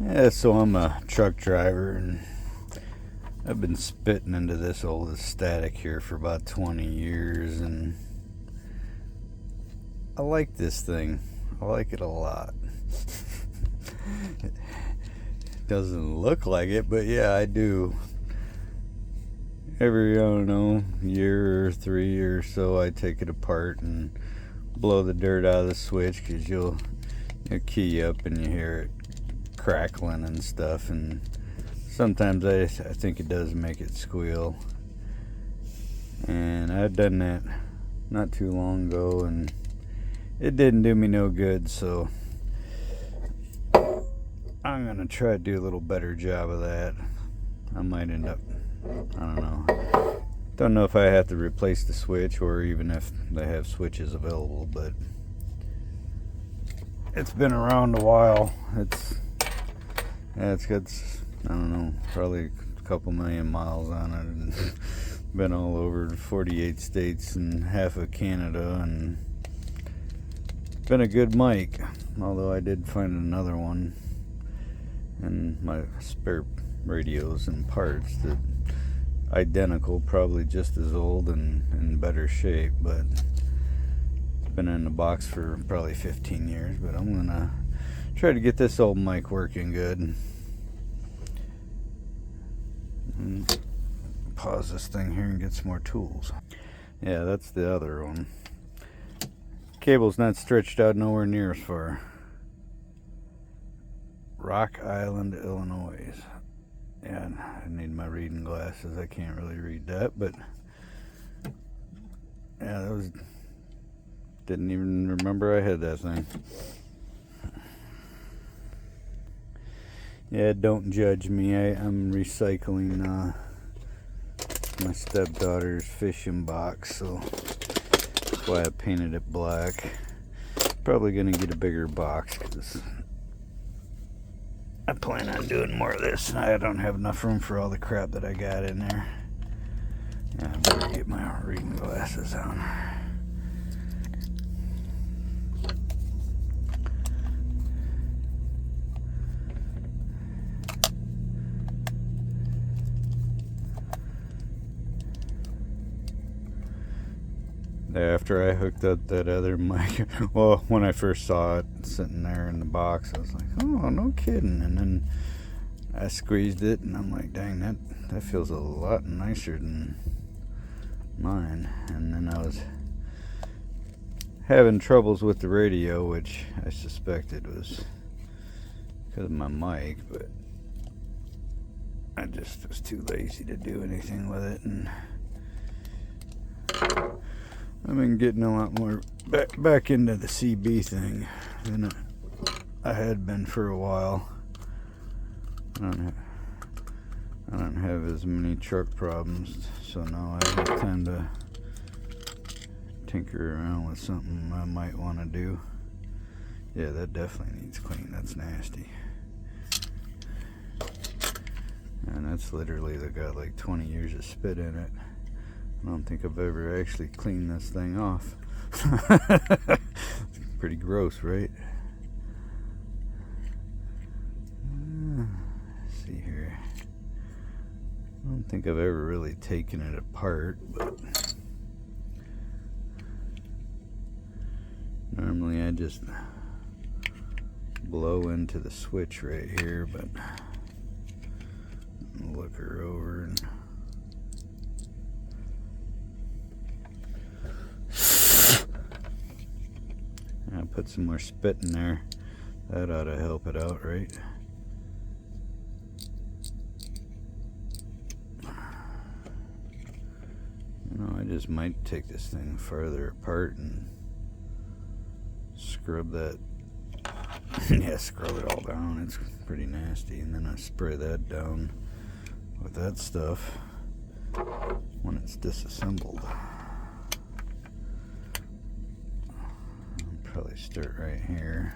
Yeah, so I'm a truck driver and I've been spitting into this old Astatic here for about 20 years, and I like this thing. I like it a lot. It doesn't look like it, but yeah, I do. Every, I don't know, year or 3 or so, I take it apart and blow the dirt out of the switch, because you'll key up and you hear it crackling and stuff, and sometimes I think it does make it squeal. And I've done that not too long ago and it didn't do me no good, so I'm gonna try to do a little better job of that. I might end up, I don't know if I have to replace the switch or even if they have switches available, but it's been around a while. It's got, I don't know, probably a couple million miles on it, and been all over 48 states and half of Canada, and been a good mic, although I did find another one in my spare radios and parts that identical, probably just as old and in better shape, but been in the box for probably 15 years. But I'm gonna try to get this old mic working good. And pause this thing here and get some more tools. Yeah, that's the other one. Cable's not stretched out nowhere near as far. Rock Island, Illinois. Yeah, I need my reading glasses. I can't really read that, but yeah, that was, didn't even remember I had that thing. Yeah, don't judge me. I'm recycling my stepdaughter's fishing box, so that's why I painted it black. Probably gonna get a bigger box because I plan on doing more of this, and I don't have enough room for all the crap that I got in there. Yeah, I better get my reading glasses on. After I hooked up that other mic, well, when I first saw it sitting there in the box, I was like, oh, no kidding. And then I squeezed it, and I'm like, dang, that feels a lot nicer than mine. And then I was having troubles with the radio, which I suspected was because of my mic, but I just was too lazy to do anything with it. And I've been getting a lot more back into the CB thing than I had been for a while. I don't have as many truck problems, so now I have time to tinker around with something I might want to do. Yeah, that definitely needs clean. That's nasty. And that's literally got like 20 years of spit in it. I don't think I've ever actually cleaned this thing off. It's pretty gross, right? Let's see here. I don't think I've ever really taken it apart, but normally I just blow into the switch right here, but I'll look her over and I'll put some more spit in there. That ought to help it out, right? You know, I just might take this thing further apart and scrub that. Yeah, scrub it all down. It's pretty nasty. And then I spray that down with that stuff when it's disassembled. Probably start right here.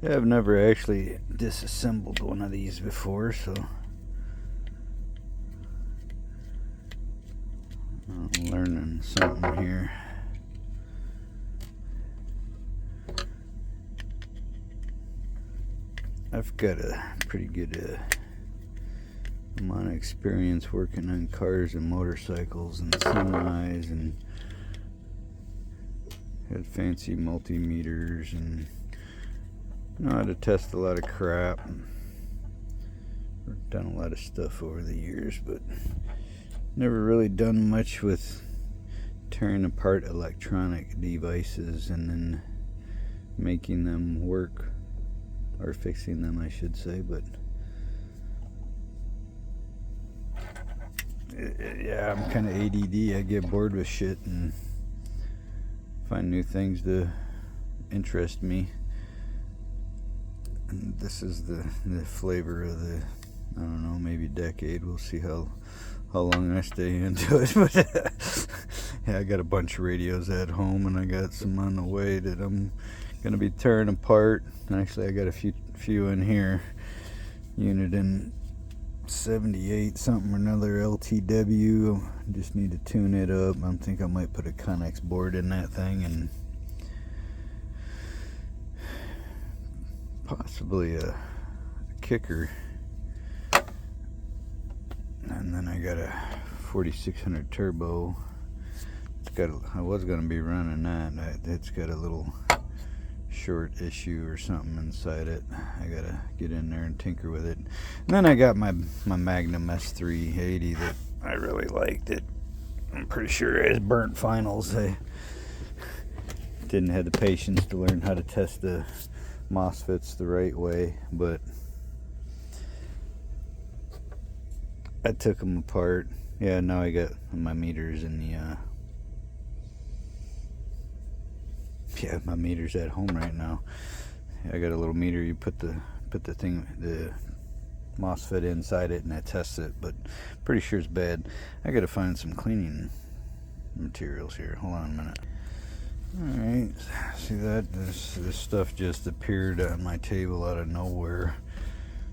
Yeah, I've never actually disassembled one of these before, so I'm learning something here. I've got a pretty good amount of experience working on cars and motorcycles and semis, and had fancy multimeters and know how to test a lot of crap. I've done a lot of stuff over the years, but never really done much with tearing apart electronic devices and then making them work, or fixing them I should say. But yeah, I'm kind of ADD. I get bored with shit and find new things to interest me. And this is the flavor of the, I don't know, maybe decade. We'll see how long I stay into it. But yeah, I got a bunch of radios at home, and I got some on the way that I'm gonna be tearing apart. Actually, I got a few in here. Unit in 78 something or another LTW. Just need to tune it up. I think I might put a Connex board in that thing and possibly a kicker. And then I got a 4600 turbo. I was going to be running that. It's got a little short issue or something inside it. I got to get in there and tinker with it. And then I got my Magnum S380 that I really liked. It, I'm pretty sure it has burnt finals. I didn't have the patience to learn how to test the MOSFETs the right way, but I took them apart. Yeah, now I got my meters in the yeah, my meter's at home right now. I got a little meter. You put the MOSFET inside it, and that tests it. But pretty sure it's bad. I got to find some cleaning materials here. Hold on a minute. All right, see that? This stuff just appeared on my table out of nowhere.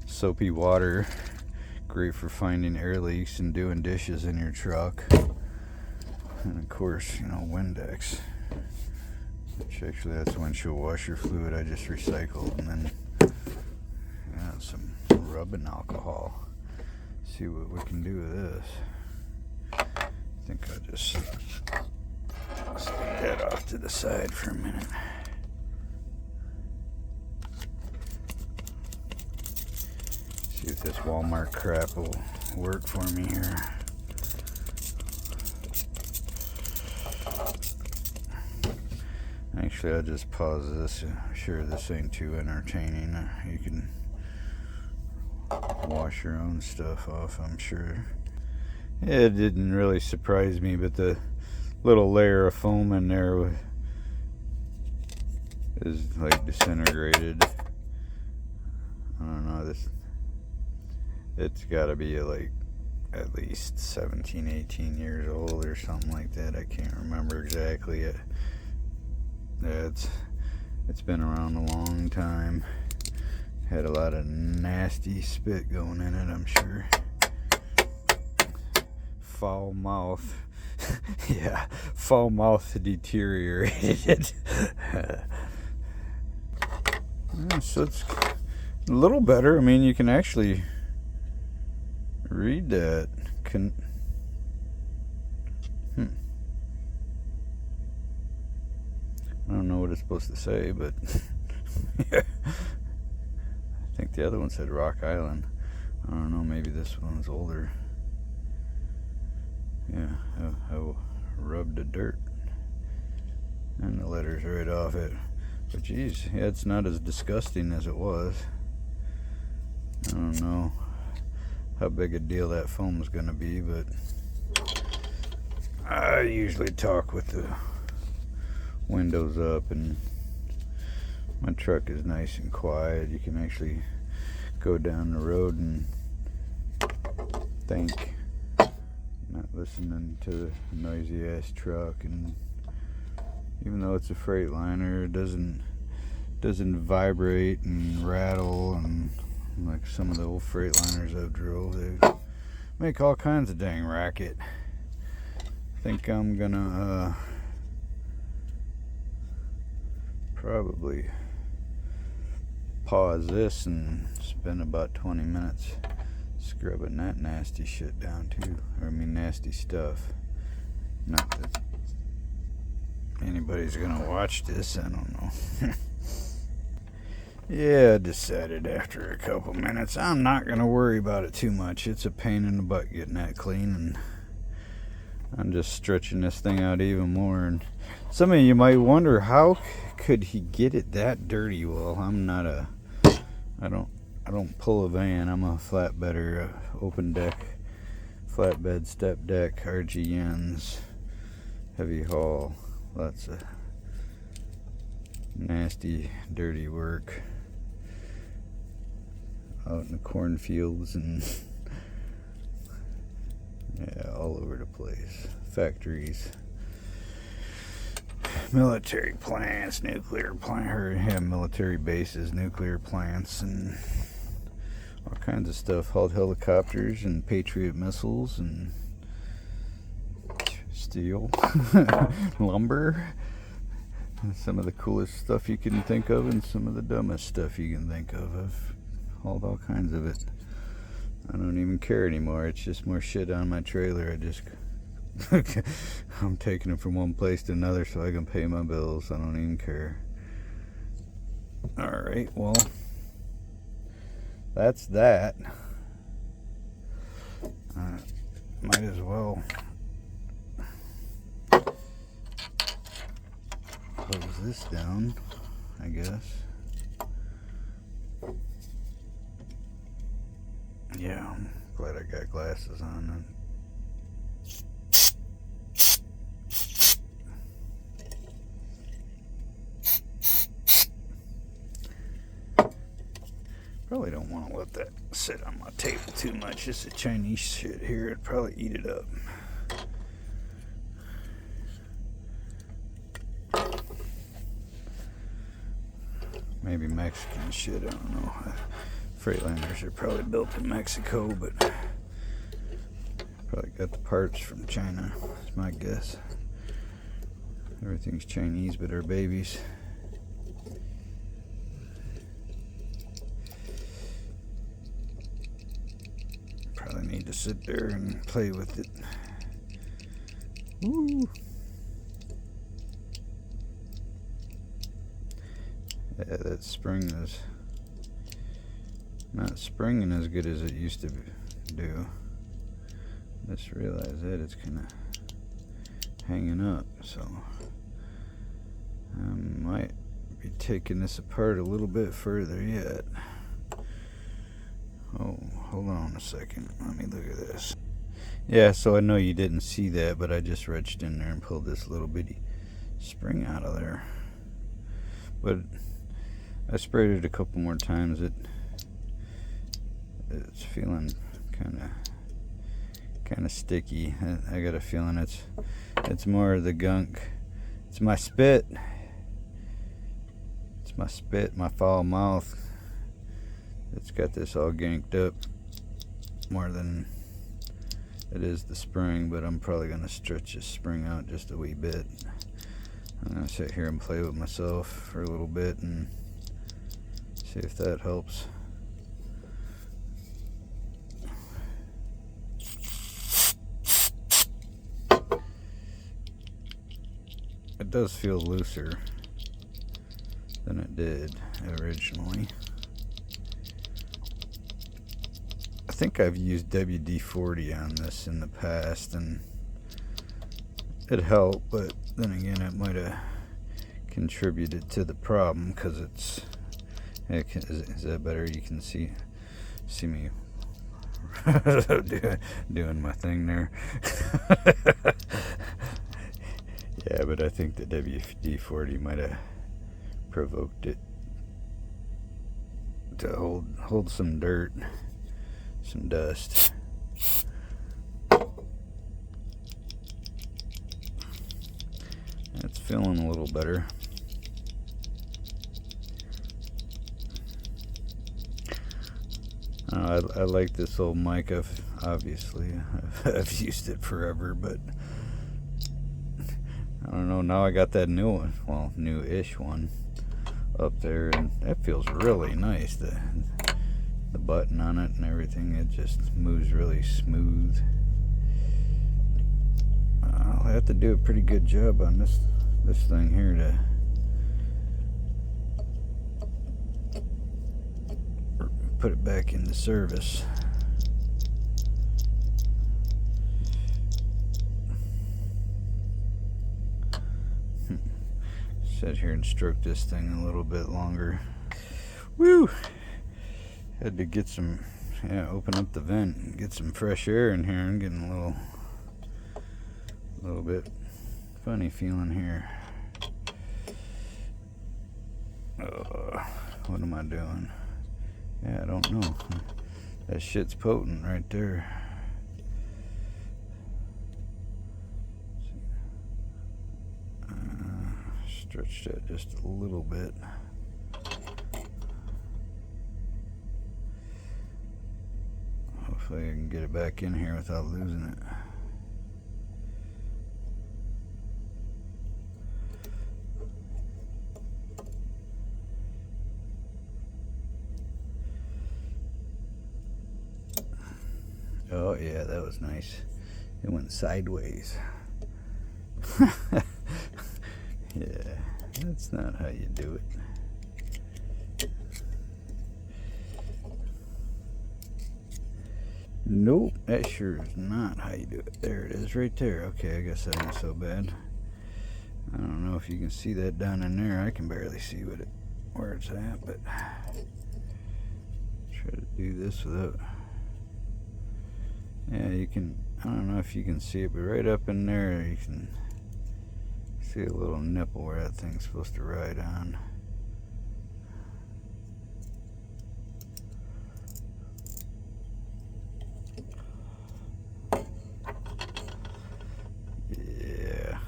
Soapy water, great for finding air leaks and doing dishes in your truck. And of course, you know, Windex. Which actually, that's windshield washer fluid I just recycled, and then some rubbing alcohol. See what we can do with this. I think I'll just stick that off to the side for a minute. See if this Walmart crap will work for me here. Actually, I'll just pause this. I'm sure this ain't too entertaining. You can wash your own stuff off, I'm sure. It didn't really surprise me, but the little layer of foam in there is like disintegrated. I don't know, it's got to be like at least 17, 18 years old or something like that. I can't remember exactly. Yeah, it's been around a long time. Had a lot of nasty spit going in it, I'm sure. Foul mouth. Yeah, foul mouth deteriorated. So it's a little better. I mean, you can actually read that. I don't know what it's supposed to say, but yeah. I think the other one said Rock Island. I don't know, maybe this one's older. Yeah, I rubbed the dirt and the letters right off it. But geez, yeah, it's not as disgusting as it was. I don't know how big a deal that foam is going to be, but I usually talk with the windows up, and my truck is nice and quiet. You can actually go down the road and think, not listening to the noisy ass truck. And even though it's a Freightliner, it doesn't doesn't vibrate and rattle, and like some of the old Freightliners I've drove, they make all kinds of dang racket. I think I'm gonna probably pause this and spend about 20 minutes scrubbing that nasty shit down too. Or I mean nasty stuff. Not that anybody's gonna watch this, I don't know. Yeah, I decided after a couple minutes I'm not gonna worry about it too much. It's a pain in the butt getting that clean, and I'm just stretching this thing out even more. And some of you might wonder, how could he get it that dirty? Well, I'm not a, I don't pull a van. I'm a flatbedder, open deck, flatbed, step deck, RGNs, heavy haul, lots of nasty, dirty work out in the cornfields and yeah, all over the place. Factories, military plants, nuclear plant, military bases, nuclear plants, and all kinds of stuff. Hauled helicopters and Patriot missiles and steel, lumber. Some of the coolest stuff you can think of, and some of the dumbest stuff you can think of. I've hauled all kinds of it. I don't even care anymore. It's just more shit on my trailer. I'm taking it from one place to another so I can pay my bills. I don't even care. Alright, well, that's that. Might as well close this down, I guess. Yeah, I'm glad I got glasses on. Probably don't want to let that sit on my table too much. It's a Chinese shit here. It'd probably eat it up. Maybe Mexican shit, I don't know. Freightliners are probably built in Mexico, but probably got the parts from China, that's my guess. Everything's Chinese but our babies. Probably need to sit there and play with it. Woo! Yeah, that spring is not springing as good as it used to do. Just realized that it's kind of hanging up, so I might be taking this apart a little bit further yet. Oh, hold on a second. Let me look at this. Yeah, so I know you didn't see that, but I just reached in there and pulled this little bitty spring out of there. But I sprayed it a couple more times. It's feeling kind of sticky. I got a feeling it's more of the gunk. It's my spit. It's my spit, my foul mouth. It's got this all ganked up more than it is the spring, but I'm probably gonna stretch this spring out just a wee bit. I'm gonna sit here and play with myself for a little bit and see if that helps. It does feel looser than it did originally. I think I've used WD-40 on this in the past and it helped, but then again it might have contributed to the problem because it's is that better? You can see me doing my thing there. Yeah, but I think the WD-40 might have provoked it to hold some dirt, some dust. It's feeling a little better. I like this old mic. Obviously I've used it forever, but I don't know. Now I got that new one, well, new-ish one up there, and that feels really nice. The button on it and everything, it just moves really smooth. I'll have to do a pretty good job on this thing here to put it back into service. Sit here and stroke this thing a little bit longer. Woo! Had to get some, open up the vent and get some fresh air in here. I'm getting a little bit funny feeling here. What am I doing? Yeah, I don't know. That shit's potent right there. Stretch that just a little bit. Hopefully I can get it back in here without losing it. Oh yeah, that was nice. It went sideways. Yeah, that's not how you do it. Nope, that sure is not how you do it. There it is, right there. Okay, I guess that ain't so bad. I don't know if you can see that down in there. I can barely see where it's at, but try to do this without. Yeah, you can. I don't know if you can see it, but right up in there, you can see a little nipple where that thing's supposed to ride on. Yeah.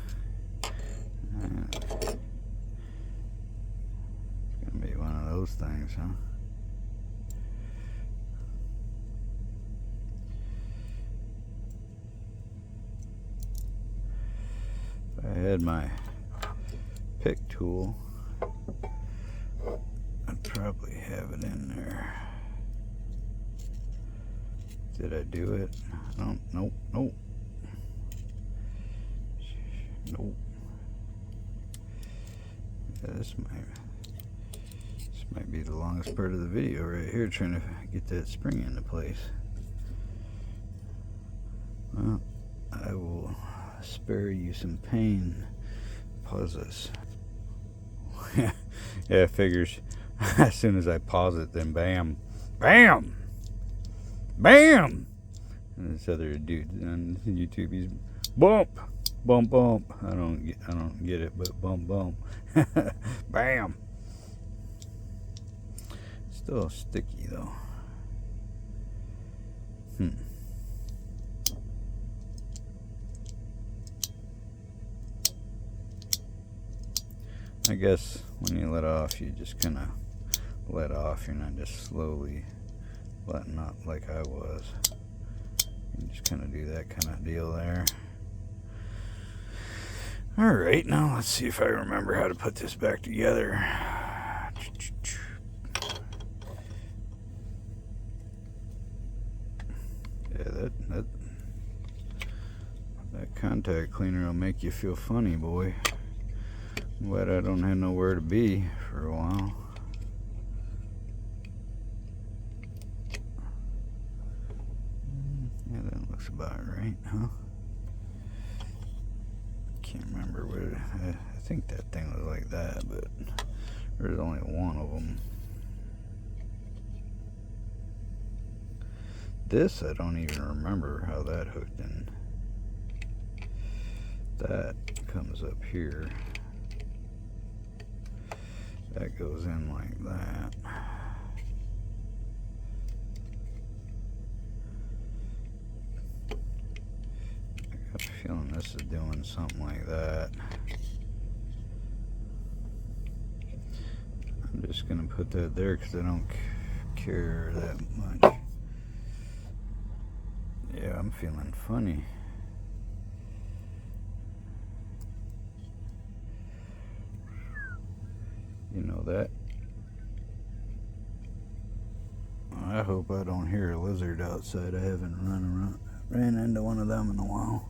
It's gonna be one of those things, huh? If I had my pick tool, I'd probably have it in there. Did I do it? Nope. Nope. Nope. Yeah, this might be the longest part of the video right here, trying to get that spring into place. Well, I will spare you some pain. Pause this. Yeah, it figures as soon as I pause it, then bam, bam, bam. And this other dude on YouTube, he's bump, bump, bump. I don't get it, but bump, bump, bam. Still sticky though. I guess when you let off, you just kind of let off. You're not just slowly letting up like I was. You just kind of do that kind of deal there. Alright, now let's see if I remember how to put this back together. Yeah, that contact cleaner will make you feel funny, boy. But I don't have nowhere to be for a while. Yeah, that looks about right, huh? Can't remember what I think that thing was like that, but there's only one of them. This, I don't even remember how that hooked in. That comes up here. That goes in like that. I got a feeling this is doing something like that. I'm just gonna put that there because I don't care that much. I'm feeling funny. You know that? I hope I don't hear a lizard outside. I haven't ran into one of them in a while.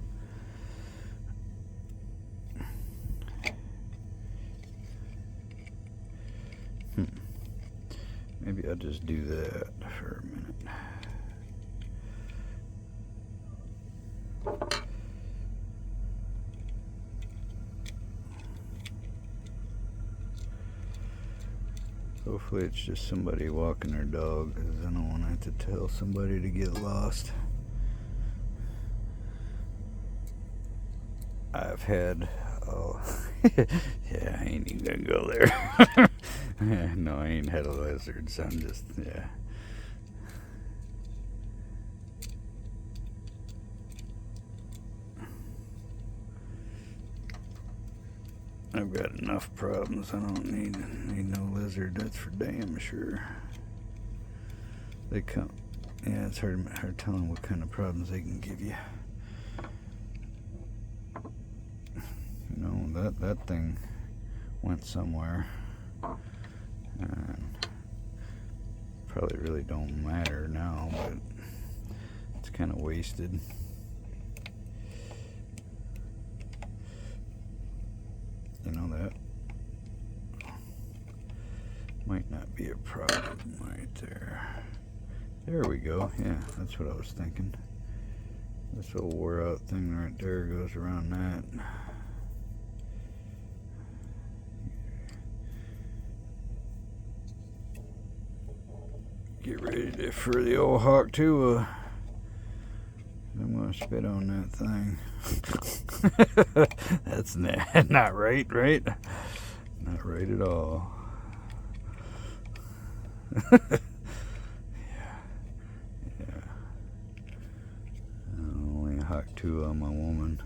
Maybe I'll just do that for a minute. Hopefully it's just somebody walking their dog, because I don't want to have to tell somebody to get lost. I've had, yeah, I ain't even gonna go there. No, I ain't had a lizard, so I'm just, yeah. I've got enough problems. I don't need no lizard, that's for damn sure. They come, yeah, it's hard telling what kind of problems they can give you. You know, that thing went somewhere. And probably really don't matter now, but it's kind of wasted. You know, that might not be a problem right there. There we go. Yeah, that's what I was thinking. This little wore out thing right there goes around that. Get ready for the old hawk too. I'm gonna spit on that thing. That's not right, right? Not right at all. Yeah. I only hawk 2 on my woman.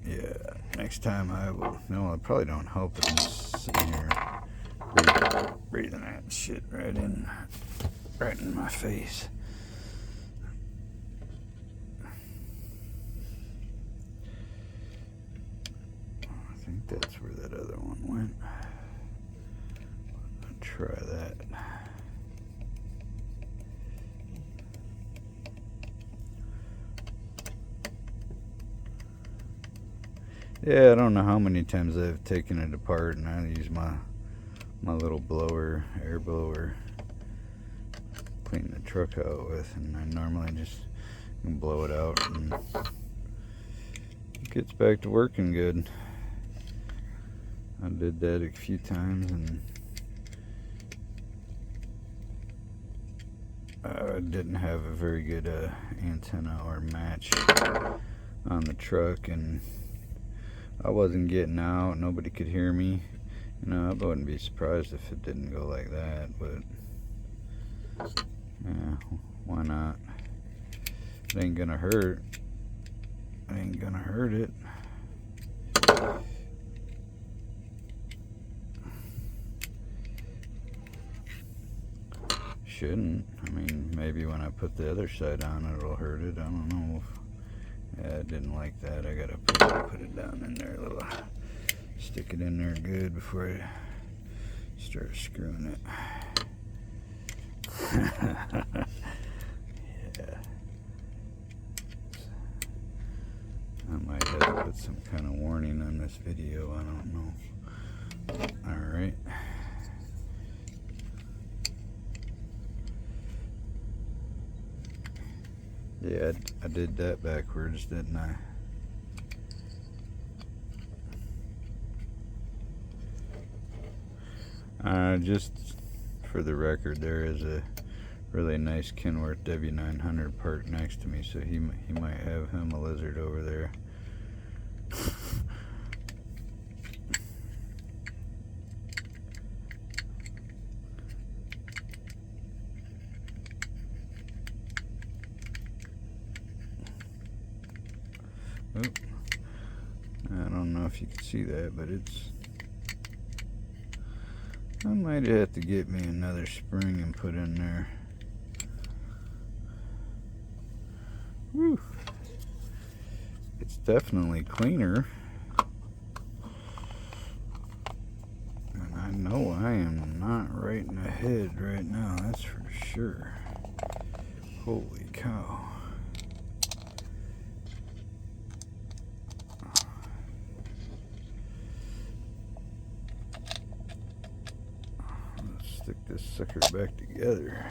Yeah, next time I will. No, I probably don't help it. I'm just sitting here breathing that shit right in my face. I think that's where that other one went. I'll try that. Yeah, I don't know how many times I've taken it apart, and I use my little blower, air blower, clean the truck out with, and I normally just blow it out and it gets back to working good. I did that a few times, and I didn't have a very good antenna or match on the truck, and I wasn't getting out. Nobody could hear me. You know, I wouldn't be surprised if it didn't go like that, but yeah, why not? It ain't gonna hurt. It ain't gonna hurt it. Shouldn't. I mean, maybe when I put the other side on, it'll hurt it. I don't know. Yeah, I didn't like that. I gotta put it down in there a little. Stick it in there good before I start screwing it. Yeah. I might have to put some kind of warning on this video. I don't know. Alright. Yeah, I did that backwards, didn't I? Just for the record, there is a really nice Kenworth W900 parked next to me, so he might have him a lizard over there. Oop. I don't know if if you can see that, but it's... I might have to get me another spring and put in there. Whew. It's definitely cleaner. And I know I am not right in the head right now, that's for sure. Holy cow. Let's stick this sucker back together.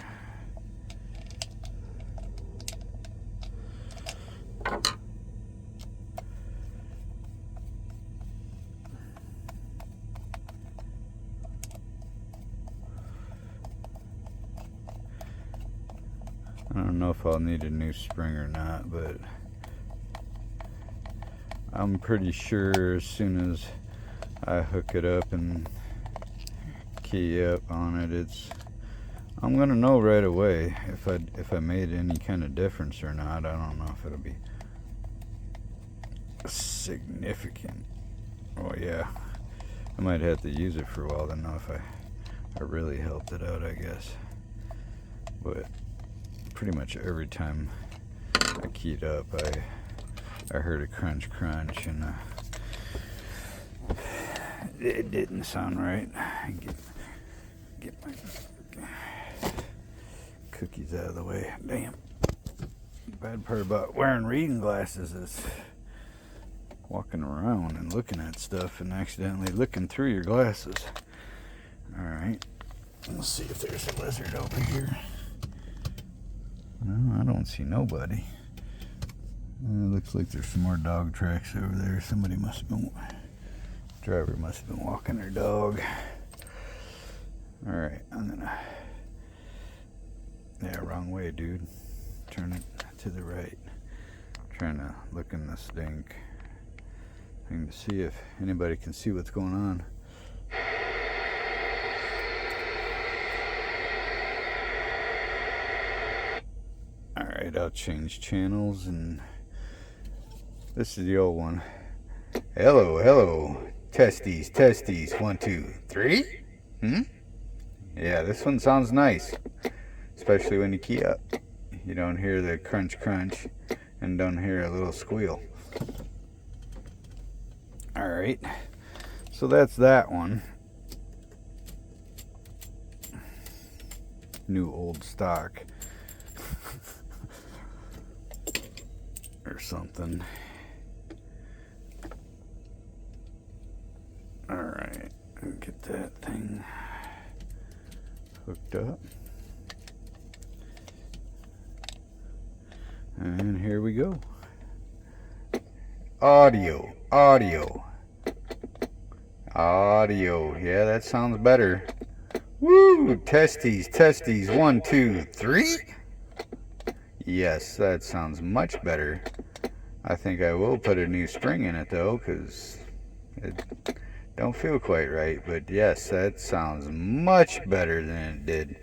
I don't know if I'll need a new spring or not, but I'm pretty sure as soon as I hook it up and key up on it, I'm gonna know right away if I made any kind of difference or not. I don't know if it'll be significant. Oh yeah, I might have to use it for a while to know if I really helped it out, I guess. But pretty much every time I keyed up, I heard a crunch, and it didn't sound right. Get my cookies out of the way. Damn. The bad part about wearing reading glasses is walking around and looking at stuff and accidentally looking through your glasses. Alright, let's see if there's a lizard over here. No, I don't see nobody. It looks like there's some more dog tracks over there. Somebody must have been, driver must have been walking their dog. Alright, I'm gonna, yeah, wrong way, dude. Turn it to the right. Trying to look in this stink thing to see if anybody can see what's going on. Alright, I'll change channels, and this is the old one. Hello, testes, 1, 2, 3. Yeah, this one sounds nice, especially when you key up. You don't hear the crunch and don't hear a little squeal. Alright, so that's that one. New old stock. Or something. Alright, get that thing hooked up. And here we go. Audio. Yeah, that sounds better. Woo! Testes, 1, 2, 3. Yes, that sounds much better. I think I will put a new spring in it though, because it don't feel quite right. But yes, that sounds much better than it did.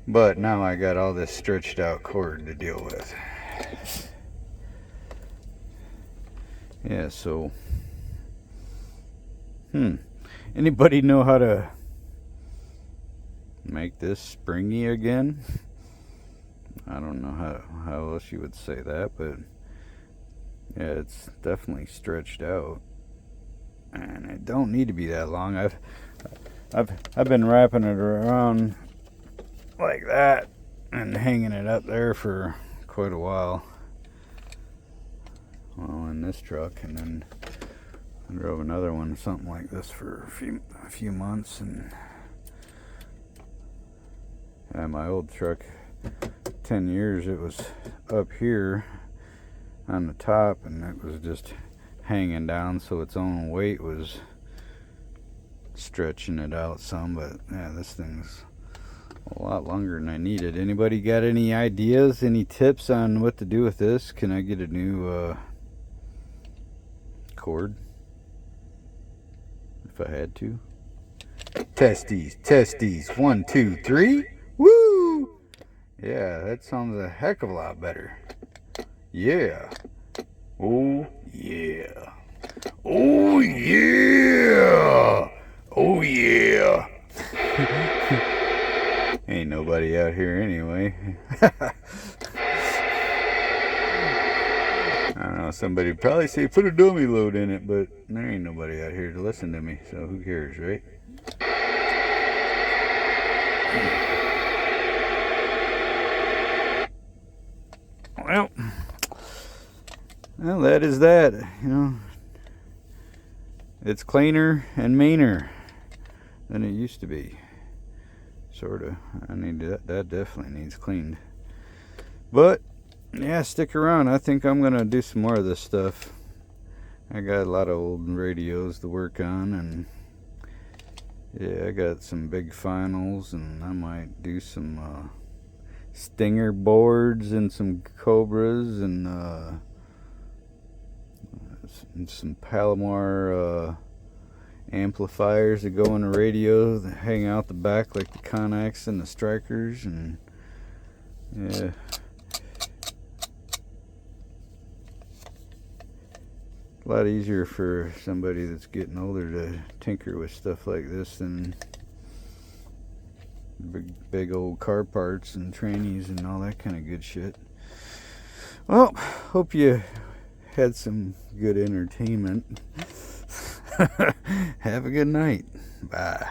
But now I got all this stretched out cord to deal with. Yeah, so anybody know how to make this springy again? I don't know how else you would say that, but yeah, it's definitely stretched out, and it don't need to be that long. I've been wrapping it around like that and hanging it up there for quite a while. Well, in this truck, and then I drove another one, something like this, for a few months, and my old truck, 10 years, it was up here on the top, and it was just hanging down, so its own weight was stretching it out some. But yeah, this thing's a lot longer than I needed. Anybody got any ideas, any tips on what to do with this? Can I get a new cord if I had to? Testes, 1, 2, 3. Woo! Yeah, that sounds a heck of a lot better. Yeah. Oh, yeah. Oh yeah! Oh yeah! Ain't nobody out here anyway. I don't know, somebody would probably say put a dummy load in it, but there ain't nobody out here to listen to me, so who cares, right? Well, that is that, you know. It's cleaner and meaner than it used to be. Sorta. I need that definitely needs cleaned. But yeah, stick around. I think I'm gonna do some more of this stuff. I got a lot of old radios to work on, and yeah, I got some big finals, and I might do some Stinger boards and some Cobras and some Palomar amplifiers that go in the radio that hang out the back like the Connex and the Strikers, and yeah. A lot easier for somebody that's getting older to tinker with stuff like this than big old car parts and trannies and all that kind of good shit. Well, hope you had some good entertainment. Have a good night. Bye.